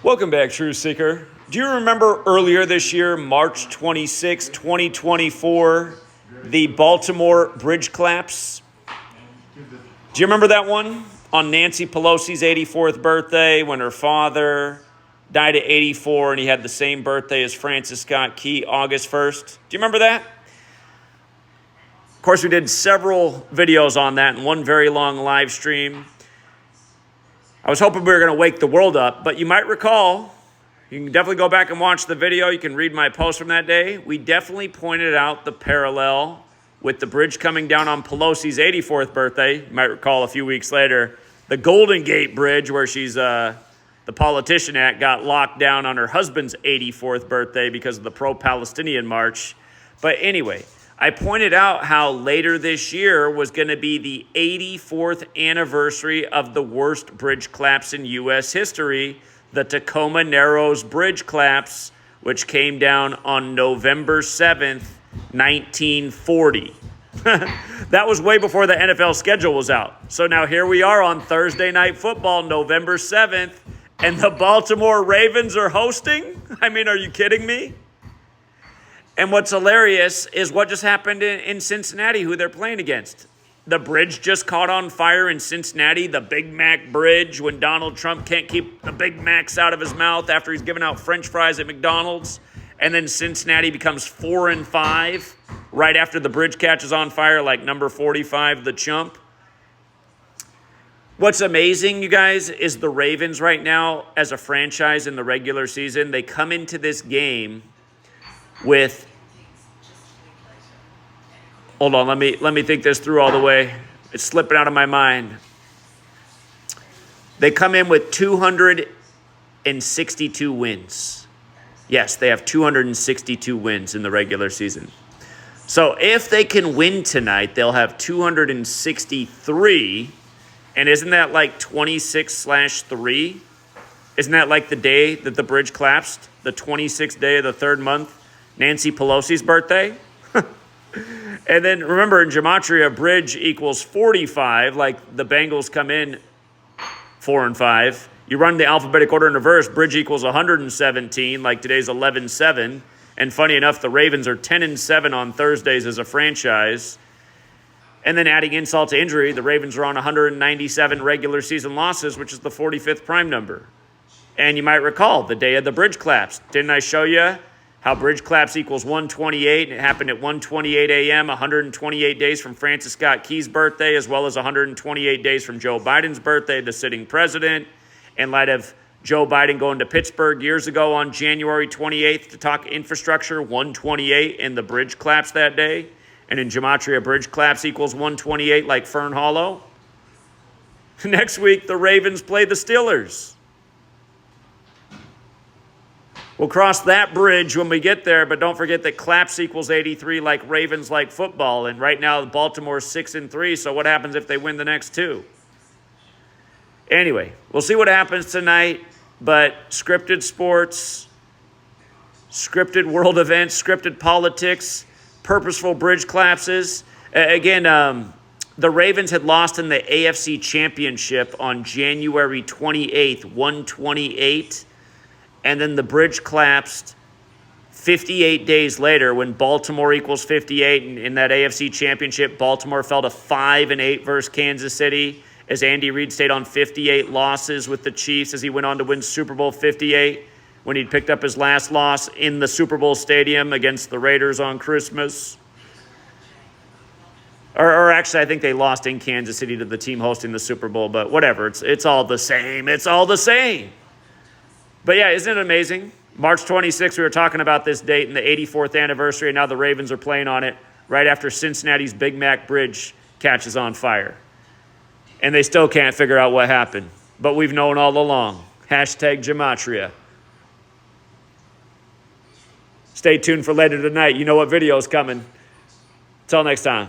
Welcome back, True Seeker. Do you remember earlier this year, March 26, 2024, the Baltimore bridge collapse? Do you remember that one? On Nancy Pelosi's 84th birthday, when her father died at 84 and he had the same birthday as Francis Scott Key, August 1st. Do you remember that? Of course, we did several videos on that in one very long live stream. I was hoping we were going to wake the world up, but you might recall, you can definitely go back and watch the video. You can read my post from that day. We definitely pointed out the parallel with the bridge coming down on Pelosi's 84th birthday. You might recall a few weeks later, the Golden Gate Bridge, where she's the politician at, got locked down on her husband's 84th birthday because of the pro-Palestinian march. But anyway, I pointed out how later this year was going to be the 84th anniversary of the worst bridge collapse in U.S. history, the Tacoma Narrows Bridge collapse, which came down on November 7th, 1940. That was way before the NFL schedule was out. So now here we are on Thursday Night Football, November 7th, and the Baltimore Ravens are hosting? I mean, are you kidding me? And what's hilarious is what just happened in Cincinnati, who they're playing against. The bridge just caught on fire in Cincinnati, the Big Mac Bridge, when Donald Trump can't keep the Big Macs out of his mouth after he's giving out French fries at McDonald's. And then Cincinnati becomes 4-5 right after the bridge catches on fire, like number 45, the chump. What's amazing, you guys, is the Ravens right now, as a franchise in the regular season, they come into this game with, hold on, let me think this through all the way. It's slipping out of my mind. They come in with 262 wins. Yes, they have 262 wins in the regular season. So if they can win tonight, they'll have 263. And isn't that like 26/3? Isn't that like the day that the bridge collapsed? The 26th day of the third month? Nancy Pelosi's birthday. And then remember, in Gematria, bridge equals 45, like the Bengals come in 4-5. You run the alphabetic order in reverse, bridge equals 117, like today's 11-7. And funny enough, the Ravens are 10-7 on Thursdays as a franchise. And then adding insult to injury, the Ravens are on 197 regular season losses, which is the 45th prime number. And you might recall the day of the bridge collapse. Didn't I show you how bridge collapse equals 128? It happened at 1:28 a.m., 128 days from Francis Scott Key's birthday, as well as 128 days from Joe Biden's birthday, the sitting president, in light of Joe Biden going to Pittsburgh years ago on January 28th to talk infrastructure, 128, and the bridge collapse that day. And in Gematria, bridge collapse equals 128, like Fern Hollow. Next week, the Ravens play the Steelers. We'll cross that bridge when we get there, but don't forget that collapse equals 83, like Ravens like football. And right now, Baltimore's 6-3, so what happens if they win the next two? Anyway, we'll see what happens tonight, but scripted sports, scripted world events, scripted politics, purposeful bridge collapses. Again, the Ravens had lost in the AFC Championship on January 28th, 128. And then the bridge collapsed 58 days later when Baltimore equals 58. And in that AFC Championship, Baltimore fell to 5-8 versus Kansas City as Andy Reid stayed on 58 losses with the Chiefs as he went on to win Super Bowl 58 when he picked up his last loss in the Super Bowl stadium against the Raiders on Christmas. Or actually, I think they lost in Kansas City to the team hosting the Super Bowl, but whatever. It's all the same. It's all the same. But yeah, isn't it amazing? March 26th, we were talking about this date and the 84th anniversary, and now the Ravens are playing on it right after Cincinnati's Big Mac Bridge catches on fire. And they still can't figure out what happened. But we've known all along. Hashtag Gematria. Stay tuned for later tonight. You know what video is coming. Until next time.